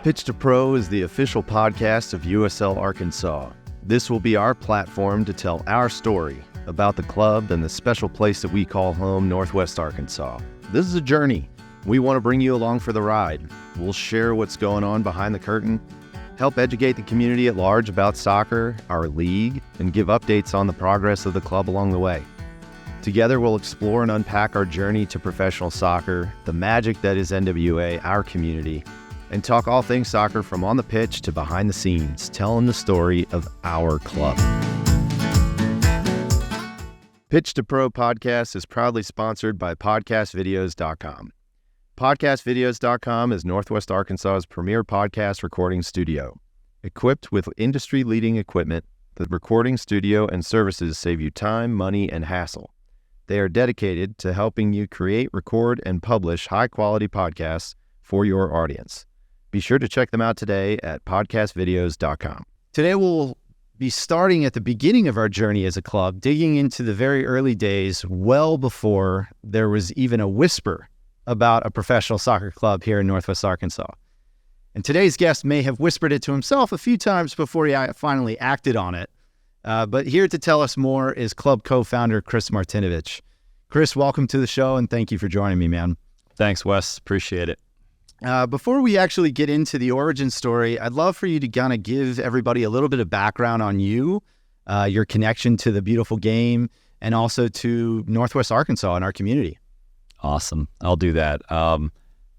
Pitch to Pro is the official podcast of USL Arkansas. This will be our platform to tell our story about the club and the special place that we call home, Northwest Arkansas. This is a journey. We want to bring you along for the ride. We'll share what's going on behind the curtain, help educate the community at large about soccer, our league, and give updates on the progress of the club along the way. Together, we'll explore and unpack our journey to professional soccer, the magic that is NWA, our community, and talk all things soccer from on the pitch to behind the scenes, telling the story of our club. Pitch to Pro podcast is proudly sponsored by podcastvideos.com. Podcastvideos.com is Northwest Arkansas's premier podcast recording studio. Equipped with industry-leading equipment, the recording studio and services save you time, money, and hassle. They are dedicated to helping you create, record, and publish high-quality podcasts for your audience. Be sure to check them out today at podcastvideos.com. Today we'll be starting at the beginning of our journey as a club, digging into the very early days, well before there was even a whisper about a professional soccer club here in Northwest Arkansas. And today's guest may have whispered it to himself a few times before he finally acted on it. But here to tell us more is club co-founder Chris Martinovic. Chris, welcome to the show, and thank you for joining me, man. Thanks, Wes. Appreciate it. Before we actually get into the origin story, I'd love for you to kind of give everybody a little bit of background on you, your connection to the beautiful game, and also to Northwest Arkansas and our community. Awesome. I'll do that. I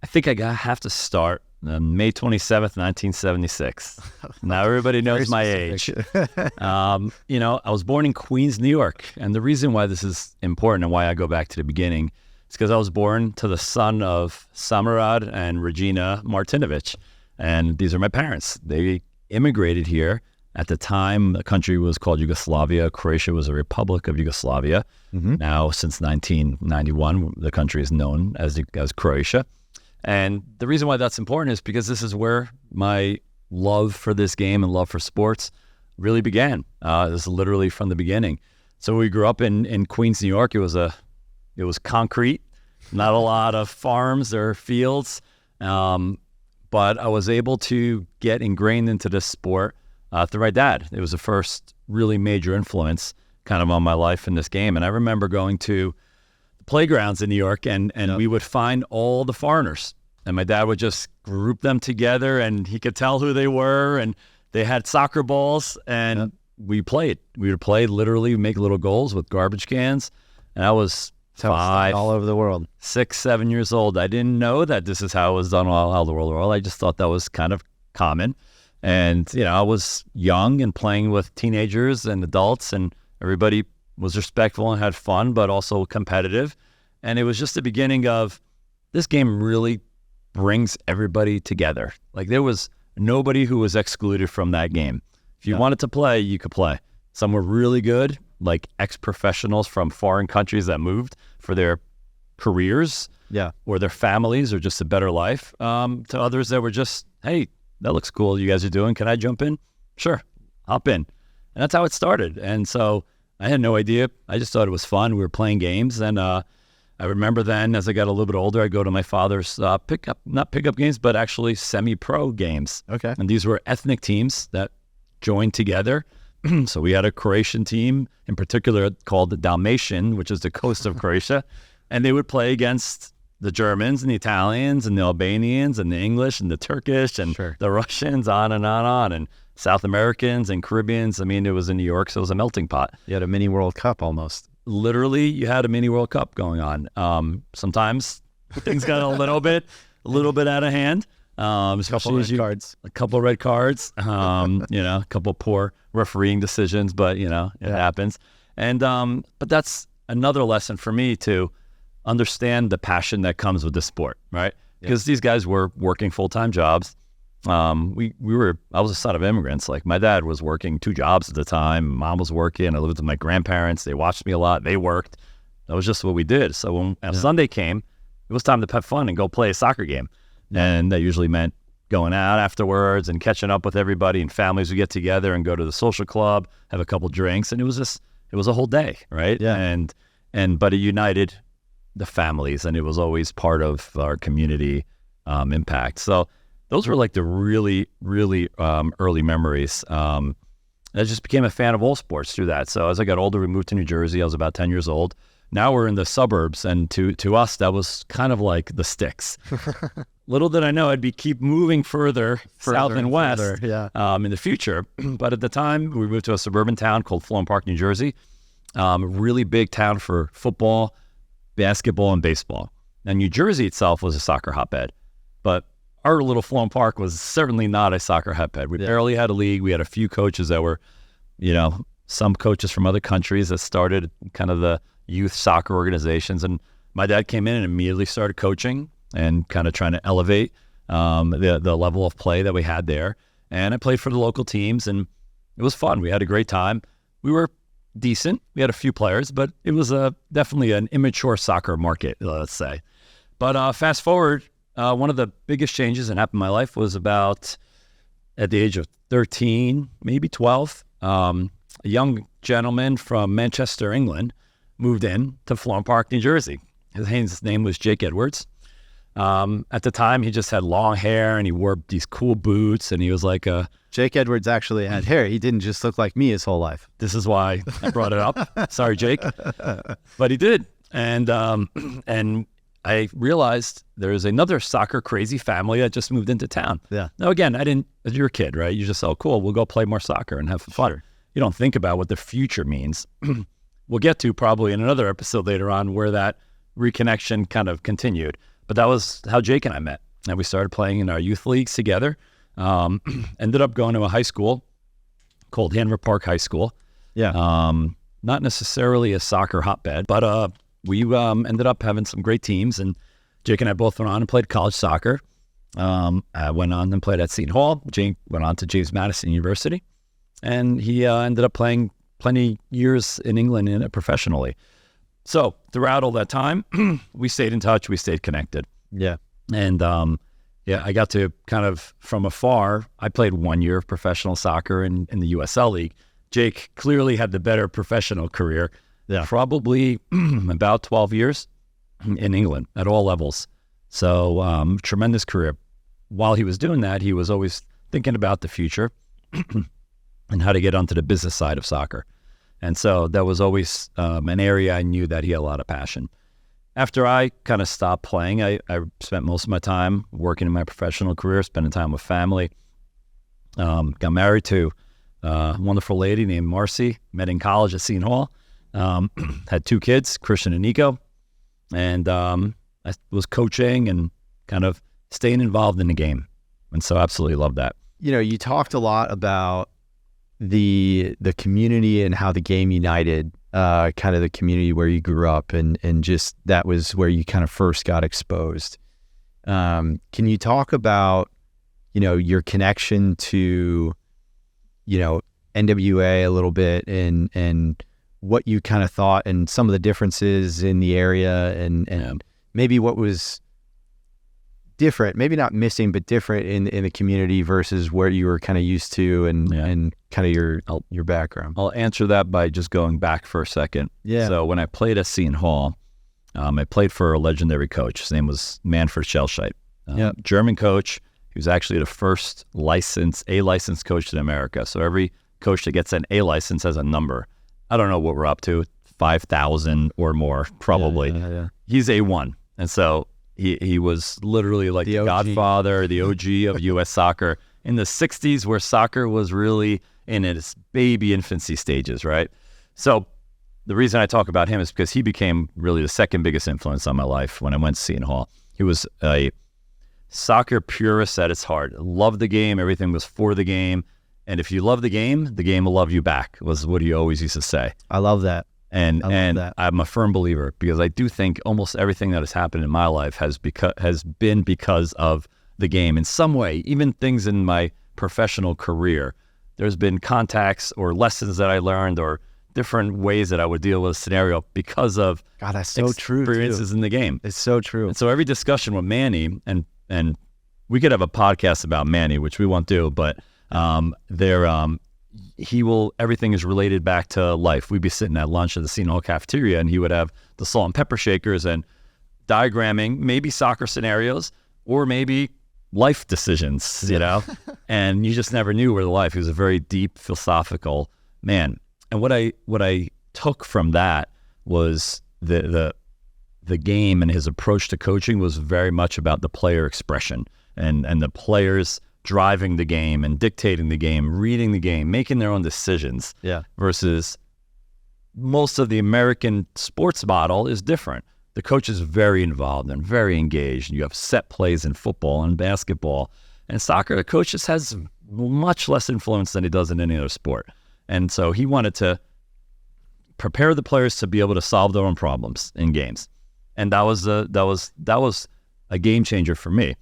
think I have to start May 27th, 1976. Now everybody knows my age. I was born in Queens, New York. And the reason why this is important and why I go back to the beginning is because I was born to the son of Samarad and Regina Martinovic. And these are my parents. They immigrated here. At the time, the country was called Yugoslavia. Croatia was a republic of Yugoslavia. Mm-hmm. Now, since 1991, the country is known as Croatia. And the reason why that's important is because this is where my love for this game and love for sports really began. This is literally from the beginning. So we grew up in Queens, New York. It was concrete, not a lot of farms or fields. But I was able to get ingrained into this sport through my dad. It was the first really major influence kind of on my life in this game. And I remember going to playgrounds in New York and we would find all the foreigners, and my dad would just group them together and he could tell who they were, and they had soccer balls and we played. We would play, literally make little goals with garbage cans, and I was 5 all over the world, 6, 7 years old. I didn't know that this is how it was done all over the world. I just thought that was kind of common. And I was young and playing with teenagers and adults, and everybody was respectful and had fun, but also competitive. And it was just the beginning of this game really brings everybody together. Like, there was nobody who was excluded from that game. If you wanted to play, you could play. Some were really good, like ex-professionals from foreign countries that moved for their careers or their families or just a better life. To others that were just, hey, that looks cool you guys are doing. Can I jump in? Sure, hop in. And that's how it started. And so I had no idea. I just thought it was fun. We were playing games. And I remember then, as I got a little bit older, I'd go to my father's not pickup games, but actually semi-pro games. Okay. And these were ethnic teams that joined together. So we had a Croatian team in particular called the Dalmatian, which is the coast of Croatia. And they would play against the Germans and the Italians and the Albanians and the English and the Turkish and the Russians, on and on, and South Americans and Caribbeans. I mean, it was in New York, so it was a melting pot. You had a mini World Cup almost. Literally, you had a mini World Cup going on. Sometimes things got a little bit out of hand. Especially as a couple of red cards, a couple of poor refereeing decisions, but it happens. And but that's another lesson for me to understand the passion that comes with the sport, right? Because these guys were working full-time jobs. I was a son of immigrants. Like, my dad was working 2 jobs at the time. Mom was working. I lived with my grandparents. They watched me a lot. They worked. That was just what we did. So when Sunday came, it was time to have fun and go play a soccer game. And that usually meant going out afterwards and catching up with everybody, and families would get together and go to the social club, have a couple drinks. And it was a whole day, right? Yeah. But it united the families, and it was always part of our community impact. So those were like the really, really early memories. I just became a fan of all sports through that. So as I got older, we moved to New Jersey. I was about 10 years old. Now we're in the suburbs, and to us, that was kind of like the sticks. Little did I know I'd keep moving further south and west in the future. But at the time, we moved to a suburban town called Florham Park, New Jersey. Really big town for football, basketball, and baseball. Now, New Jersey itself was a soccer hotbed, but our little Florham Park was certainly not a soccer hotbed. We barely had a league. We had a few coaches that were, some coaches from other countries that started kind of the youth soccer organizations. And my dad came in and immediately started coaching and kind of trying to elevate the level of play that we had there. And I played for the local teams, and it was fun. We had a great time. We were decent. We had a few players, but it was definitely an immature soccer market, let's say. But fast forward, one of the biggest changes that happened in my life was about at the age of 13, maybe 12. A young gentleman from Manchester, England, moved in to Florham Park, New Jersey. His name was Jake Edwards. At the time, he just had long hair, and he wore these cool boots, and he was like Jake Edwards actually had hair. He didn't just look like me his whole life. This is why I brought it up. Sorry, Jake. But he did. And I realized there's another soccer crazy family that just moved into town. Yeah. Now, again, you're a kid, right? You just, cool, we'll go play more soccer and have fun. Sure. You don't think about what the future means. We'll get to probably in another episode later on where that reconnection kind of continued. But that was how Jake and I met. And we started playing in our youth leagues together. Ended up going to a high school called Hanover Park High School. Yeah. Not necessarily a soccer hotbed, but we ended up having some great teams. And Jake and I both went on and played college soccer. I went on and played at Seton Hall. Jake went on to James Madison University. And he ended up playing plenty years in England professionally. So throughout all that time, we stayed in touch. We stayed connected. Yeah. And I got to kind of from afar. I played 1 year of professional soccer in the USL League. Jake clearly had the better professional career. Yeah. Probably about 12 years in England at all levels. So tremendous career. While he was doing that, he was always thinking about the future and how to get onto the business side of soccer. And so that was always an area I knew that he had a lot of passion. After I kind of stopped playing, I spent most of my time working in my professional career, spending time with family. Got married to a wonderful lady named Marcy, met in college at Seton Hall. Had 2 kids, Christian and Nico. And I was coaching and kind of staying involved in the game. And so absolutely loved that. You talked a lot about the community and how the game united, kind of the community where you grew up, and just that was where you kind of first got exposed. Can you talk about, your connection to, NWA a little bit and what you kind of thought and some of the differences in the area and maybe what was different, maybe not missing, but different in the community versus where you were kind of used to and kind of your background? I'll answer that by just going back for a second. Yeah. So when I played at Seton Hall, I played for a legendary coach. His name was Manfred Schellscheit. German coach. He was actually the first A-licensed coach in America. So every coach that gets an A license has a number. I don't know what we're up to, 5,000 or more, probably. Yeah. He's A1. And so he was literally like the godfather, the OG of U.S. soccer in the 60s, where soccer was really in its baby infancy stages, right? So the reason I talk about him is because he became really the second biggest influence on my life when I went to Seton Hall. He was a soccer purist at its heart. Loved the game. Everything was for the game. And if you love the game will love you back, was what he always used to say. I love that. And I'm a firm believer, because I do think almost everything that has happened in my life has been because of the game in some way. Even things in my professional career, there's been contacts or lessons that I learned or different ways that I would deal with a scenario because of that's so true, experiences in the game. It's so true. And so every discussion with Manny, and we could have a podcast about Manny, which we won't do, but everything is related back to life. We'd be sitting at lunch at the Seton Hall cafeteria, and he would have the salt and pepper shakers and diagramming maybe soccer scenarios or maybe life decisions, you know, and you just never knew where the life. He was a very deep philosophical man. And what I took from that was the game, and his approach to coaching was very much about the player expression and the players driving the game and dictating the game, reading the game, making their own decisions. Yeah. Versus most of the American sports model is different. The coach is very involved and very engaged. You have set plays in football and basketball. And soccer, the coach just has much less influence than he does in any other sport. And so he wanted to prepare the players to be able to solve their own problems in games. And that was a game changer for me.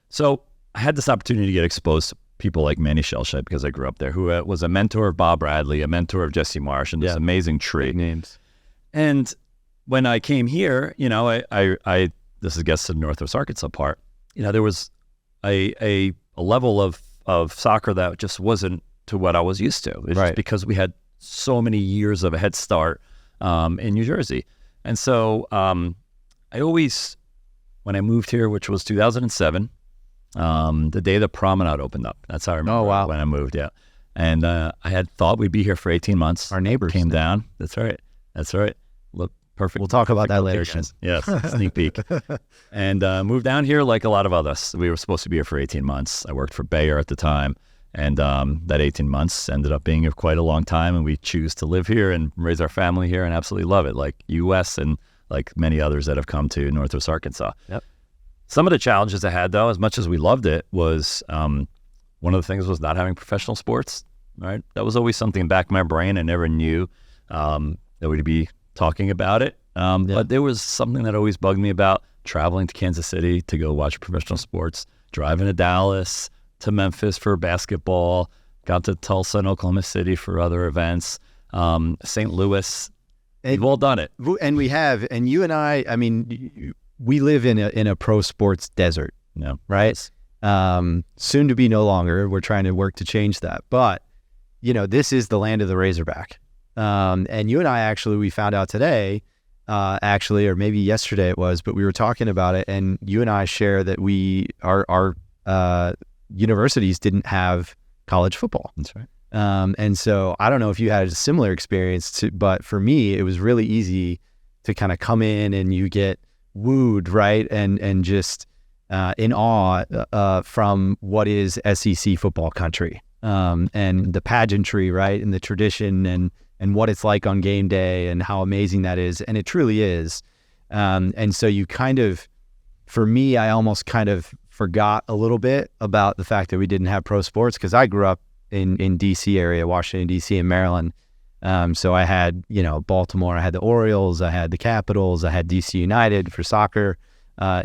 So I had this opportunity to get exposed to people like Manny Shellshed, because I grew up there, who was a mentor of Bob Bradley, a mentor of Jesse Marsh, and this amazing tree. Big names. And when I came here, you know, I this is gets to the Northwest Arkansas part. You know, there was a level of soccer that just wasn't to what I was used to. It's just because we had so many years of a head start in New Jersey. And so I always, when I moved here, which was 2007, the day the promenade opened up. That's how I remember when I moved, And I had thought we'd be here for 18 months. Our neighbors came down. That's right. Look, perfect. We'll talk about that later. Yes, sneak peek. And moved down here like a lot of others. We were supposed to be here for 18 months. I worked for Bayer at the time. And that 18 months ended up being quite a long time. And we choose to live here and raise our family here and absolutely love it, like US and like many others that have come to Northwest Arkansas. Yep. Some of the challenges I had, though, as much as we loved it, was one of the things was not having professional sports, right? That was always something in the back of my brain. I never knew that we'd be talking about it. But there was something that always bugged me about traveling to Kansas City to go watch professional sports, driving to Dallas, to Memphis for basketball, got to Tulsa and Oklahoma City for other events, St. Louis. We've all done it. And we have, and you and I mean, we live in a pro sports desert, right? Soon to be no longer. We're trying to work to change that. But, you know, this is the land of the Razorback. And you and I actually, we found out today, or maybe yesterday it was, but we were talking about it, and you and I share that our universities didn't have college football. That's right. And so I don't know if you had a similar experience, but for me, it was really easy to kind of come in and you get wooed, right? And just in awe from what is SEC football country, and the pageantry, right? And the tradition and what it's like on game day and how amazing that is. And it truly is. And so you kind of, for me, I almost kind of forgot a little bit about the fact that we didn't have pro sports, because I grew up in DC area, Washington, DC, and Maryland. So I had, you know, Baltimore, I had the Orioles, I had the Capitals, I had DC United for soccer,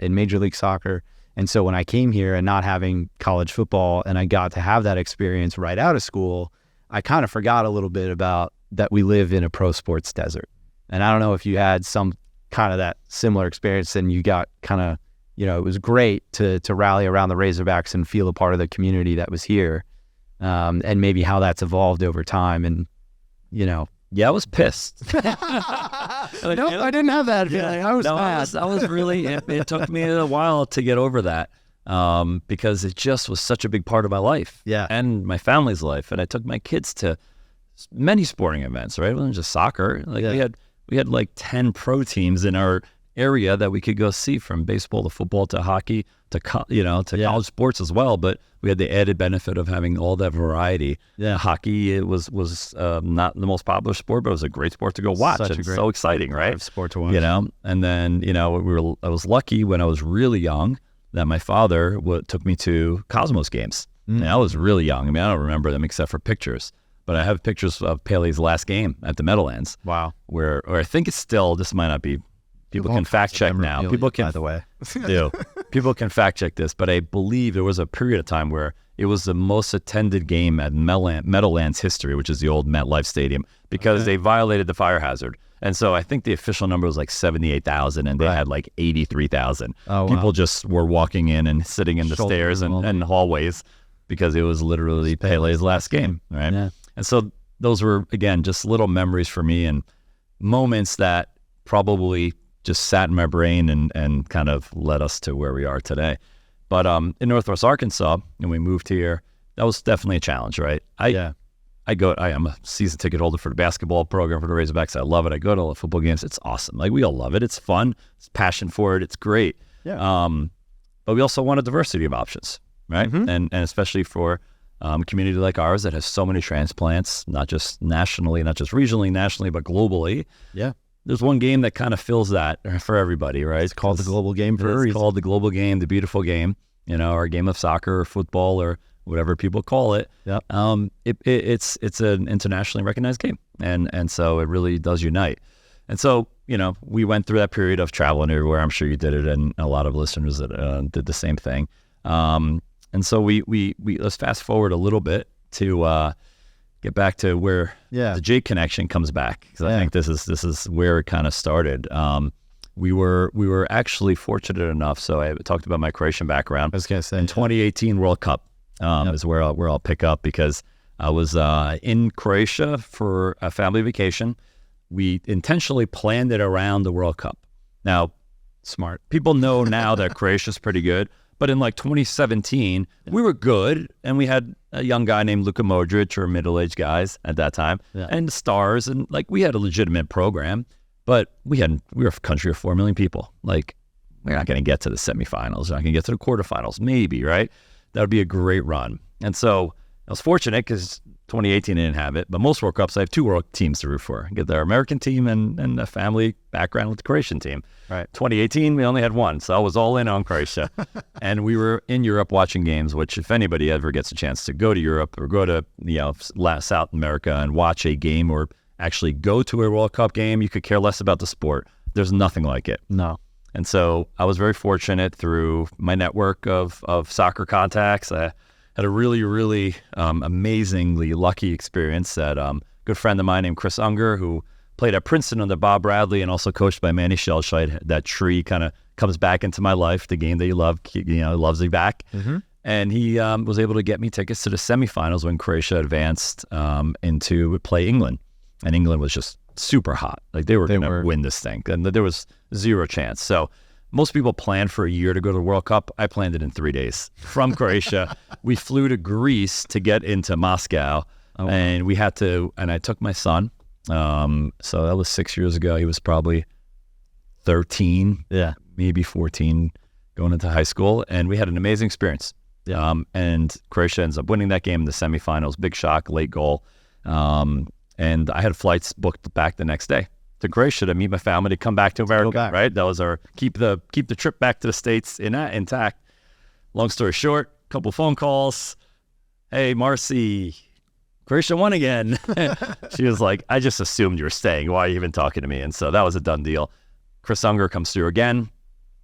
in Major League Soccer. And so when I came here and not having college football, and I got to have that experience right out of school, I kind of forgot a little bit about that we live in a pro sports desert. And I don't know if you had some kind of that similar experience, and you got kind of, you know, it was great to rally around the Razorbacks and feel a part of the community that was here, and maybe how that's evolved over time. And, you know. Yeah, I was pissed. No, I didn't have that feeling. I was mad. I was really, it took me a while to get over that, because it just was such a big part of my life and my family's life. And I took my kids to many sporting events, right? It wasn't just soccer. Like we had like 10 pro teams in our area that we could go see, from baseball to football to hockey to college sports as well. But we had the added benefit of having all that variety. Hockey, it was not the most popular sport, but it was a great sport to go watch. It's so exciting, right? Sport to watch. You know, and then, you know, I was lucky when I was really young that my father took me to Cosmos games. And I was really young. I mean, I don't remember them except for pictures. But I have pictures of Pele's last game at the Meadowlands. Wow. Or I think it's still, this might not be, people can fact check now. People can, by the way. People can fact check this, but I believe there was a period of time where it was the most attended game at Meadowlands history, which is the old MetLife Stadium, because they violated the fire hazard. And so I think the official number was like 78,000, and they had like 83,000. People just were walking in and sitting in the stairs and hallways, because it was literally Pele's last game, right? Yeah. And so those were, again, just little memories for me, and moments that probably just sat in my brain and kind of led us to where we are today. But in Northwest Arkansas, when we moved here, that was definitely a challenge, right? I am a season ticket holder for the basketball program for the Razorbacks. I love it. I go to all the football games. It's awesome. Like, we all love it. It's fun. It's passion for it. It's great. Yeah. But we also want a diversity of options, right? Mm-hmm. And especially for a community like ours that has so many transplants, not just nationally, not just regionally, nationally, but globally. Yeah. There's one game that kind of fills that for everybody, right? It's called the global game for a reason. It's called the global game, the beautiful game, or a game of soccer or football or whatever people call it. Yep. It's an internationally recognized game. And so it really does unite. And so, we went through that period of traveling everywhere. I'm sure you did it, and a lot of listeners that did the same thing. And so we let's fast forward a little bit to get back to where the Jake connection comes back, because I think this is where it kind of started. We were actually fortunate enough. So I talked about my Croatian background. I was going to say, in 2018 World Cup is where I'll pick up, because I was in Croatia for a family vacation. We intentionally planned it around the World Cup. Now, smart people know now that Croatia's pretty good. But in 2017, we were good, and we had a young guy named Luka Modric, or middle-aged guys at that time, and stars, and we had a legitimate program. But we were a country of 4 million people. We're not going to get to the semifinals. We're not going to get to the quarterfinals, maybe, right? That would be a great run. And so I was fortunate, because 2018 I didn't have it, but most World Cups I have 2 world teams to root for. I get the American team and a family background with the Croatian team. Right. 2018 we only had 1, so I was all in on Croatia. And we were in Europe watching games, which, if anybody ever gets a chance to go to Europe or go to South America and watch a game, or actually go to a World Cup game, you could care less about the sport. There's nothing like it. No. And so I was very fortunate through my network of soccer contacts. I had a really, really amazingly lucky experience that good friend of mine named Chris Unger, who played at Princeton under Bob Bradley and also coached by Manny Shellscheid. That tree kind of comes back into my life, the game that you love, loves me back. Mm-hmm. And he was able to get me tickets to the semifinals when Croatia advanced into play England. And England was just super hot. They were going to win this thing. And there was zero chance. So most people plan for a year to go to the World Cup. I planned it in 3 days. From Croatia, we flew to Greece to get into Moscow. And we had to, and I took my son. So that was 6 years ago. He was probably 13, maybe 14, going into high school. And we had an amazing experience. And Croatia ends up winning that game in the semifinals. Big shock, late goal. And I had flights booked back the next day to Croatia to meet my family, to come back to America, right? That was our keep the trip back to the States intact. Long story short, a couple phone calls. Hey, Marcy, Croatia won again. She was like, I just assumed you were staying. Why are you even talking to me? And so that was a done deal. Chris Unger comes through again,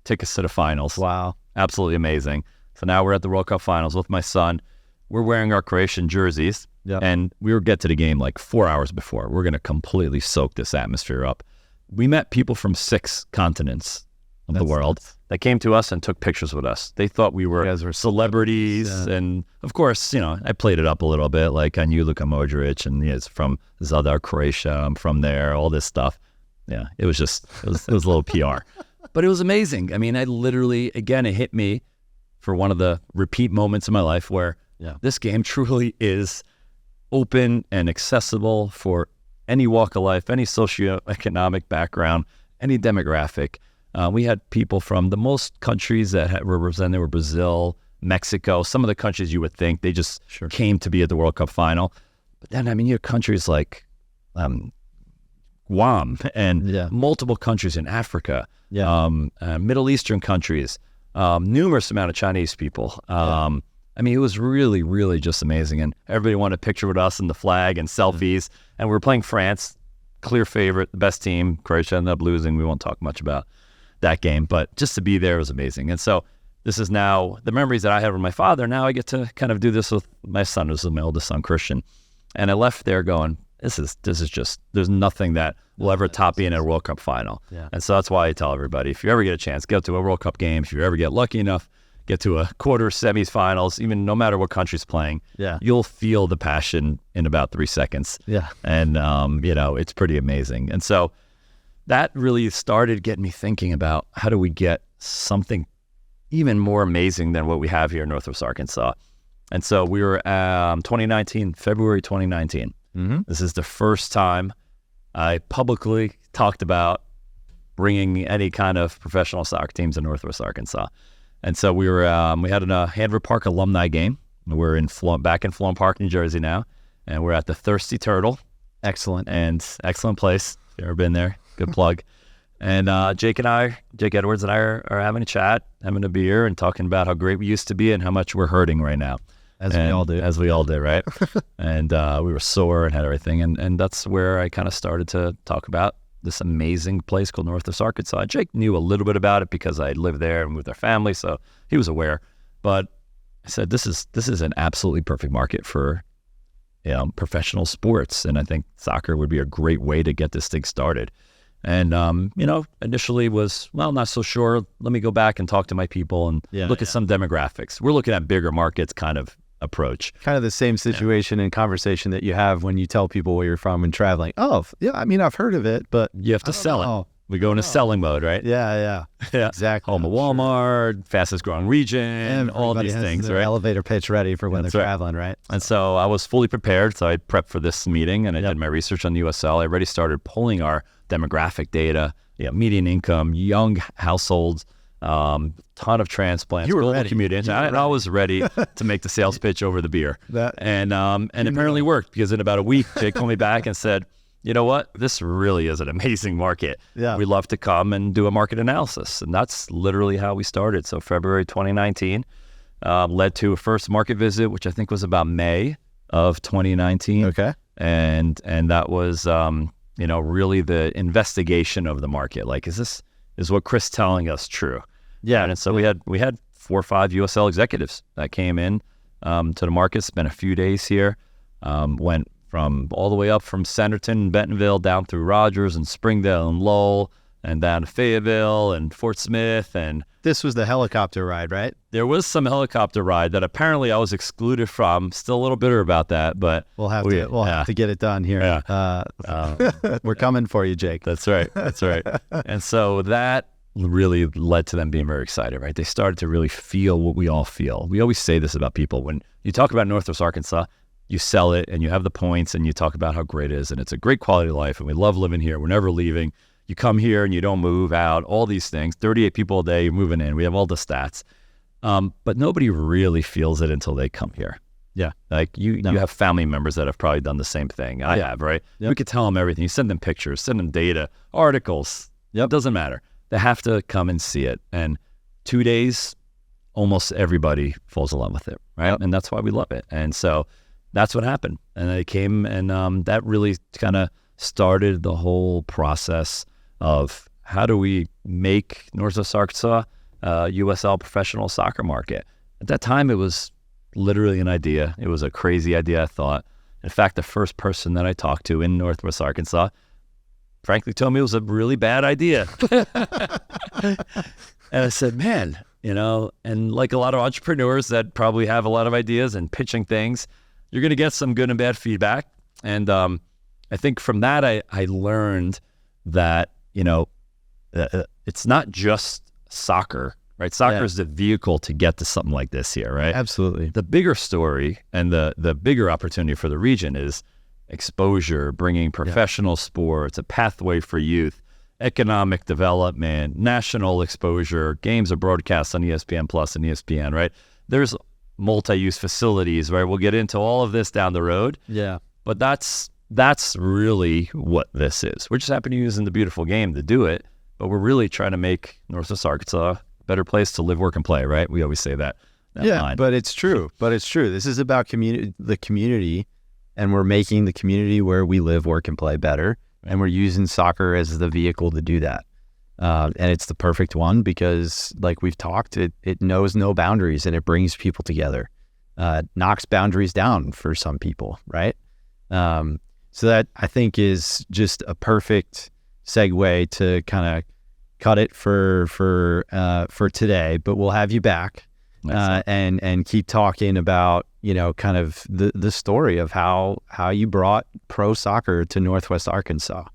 tickets to the finals. Wow. Absolutely amazing. So now we're at the World Cup finals with my son. We're wearing our Croatian jerseys. Yep. And we would get to the game 4 hours before. We're going to completely soak this atmosphere up. We met people from 6 continents of the world that came to us and took pictures with us. They thought we were celebrities. And of course, I played it up a little bit. I knew Luka Modric, and it's from Zadar, Croatia. I'm from there, all this stuff. Yeah, it was a little PR. But it was amazing. I mean, I literally, again, it hit me for one of the repeat moments in my life where this game truly is open and accessible for any walk of life, any socioeconomic background, any demographic. We had people from the most countries that were represented. There were Brazil, Mexico, some of the countries you would think they just came to be at the World Cup final. But then, you have countries like Guam and multiple countries in Africa, Middle Eastern countries, numerous amount of Chinese people. It was really, really just amazing. And everybody wanted a picture with us and the flag and selfies. And we were playing France, clear favorite, the best team. Croatia ended up losing. We won't talk much about that game. But just to be there was amazing. And so this is now the memories that I had with my father. Now I get to kind of do this with my son. This is my oldest son, Christian. And I left there going, this is just, there's nothing that will ever top being at a World Cup final. Yeah. And so that's why I tell everybody, if you ever get a chance, go to a World Cup game. If you ever get lucky enough, get to a quarter, semis, finals, even no matter what country's playing, you'll feel the passion in about 3 seconds. Yeah. And, it's pretty amazing. And so that really started getting me thinking about how do we get something even more amazing than what we have here in Northwest Arkansas. And so we were February 2019. Mm-hmm. This is the first time I publicly talked about bringing any kind of professional soccer teams in Northwest Arkansas. And so we had a Hanford Park alumni game. We're back in Florham Park, New Jersey now, and we're at the Thirsty Turtle. Excellent. And excellent place. If you've ever been there, good plug. And Jake Edwards and I are having a chat, having a beer, and talking about how great we used to be and how much we're hurting right now. As we all do, right? And we were sore and had everything. And that's where I kind of started to talk about this amazing place called Northwest Arkansas. Jake knew a little bit about it because I lived there and with our family, so he was aware. But I said, this is an absolutely perfect market for professional sports, and I think soccer would be a great way to get this thing started. And initially was not so sure. Let me go back and talk to my people and look at some demographics. We're looking at bigger markets kind of approach. Kind of the same situation and conversation that you have when you tell people where you're from and traveling. Oh, yeah, I mean, I've heard of it, but you have to sell it. We go into selling mode, right? Yeah, exactly. Home of Walmart, fastest growing region, all these things, right? Elevator pitch ready for when they're traveling, right? And so I was fully prepared. So I prepped for this meeting and I did my research on USL. I already started pulling our demographic data, median income, young households, ton of transplants. You were ready. Community. I was ready to make the sales pitch over the beer. And it apparently worked, because in about a week, Jake called me back and said, you know what? This really is an amazing market. Yeah. We love to come and do a market analysis. And that's literally how we started. So February 2019 led to a first market visit, which I think was about May of 2019. Okay. And that was, really the investigation of the market. Like, is what Chris telling us true? Yeah. And so we had 4 or 5 USL executives that came in to the market, spent a few days here, went from all the way up from Centerton and Bentonville down through Rogers and Springdale and Lowell and down to Fayetteville and Fort Smith. And this was the helicopter ride, right? There was some helicopter ride that apparently I was excluded from. Still a little bitter about that, but we'll have to get it done here. Yeah. We're coming for you, Jake. That's right. And so that really led to them being very excited, right? They started to really feel what we all feel. We always say this about people. When you talk about Northwest Arkansas, you sell it and you have the points and you talk about how great it is and it's a great quality of life and we love living here. We're never leaving. You come here and you don't move out, all these things. 38 people a day, you're moving in. We have all the stats. But nobody really feels it until they come here. Yeah. Like you have family members that have probably done the same thing. I have, right? Yep. We could tell them everything. You send them pictures, send them data, articles. It doesn't matter. They have to come and see it. And 2 days, almost everybody falls in love with it, right? Yep. And that's why we love it. And so that's what happened. And they came and that really kind of started the whole process of how do we make Northwest Arkansas USL professional soccer market. At that time, it was literally an idea. It was a crazy idea, I thought. In fact, the first person that I talked to in Northwest Arkansas frankly told me it was a really bad idea. And I said, man, and like a lot of entrepreneurs that probably have a lot of ideas and pitching things, you're going to get some good and bad feedback. And I think from that, I learned that, it's not just soccer, right? Soccer is the vehicle to get to something like this here, right? Absolutely. The bigger story and the bigger opportunity for the region is exposure, bringing professional sports, a pathway for youth, economic development, national exposure. Games are broadcast on ESPN Plus and ESPN, right? There's multi-use facilities, right? We'll get into all of this down the road. Yeah. But that's really what this is. We're just happen to use in the beautiful game to do it, but we're really trying to make Northwest Arkansas a better place to live, work, and play, right? We always say that line. But it's true. This is about the community, and we're making the community where we live, work, and play better, and we're using soccer as the vehicle to do that. And it's the perfect one because, like we've talked, it knows no boundaries and it brings people together. Knocks boundaries down for some people, right? So that, I think, is just a perfect segue to kind of cut it for today. But we'll have you back and keep talking about kind of the story of how you brought pro soccer to Northwest Arkansas.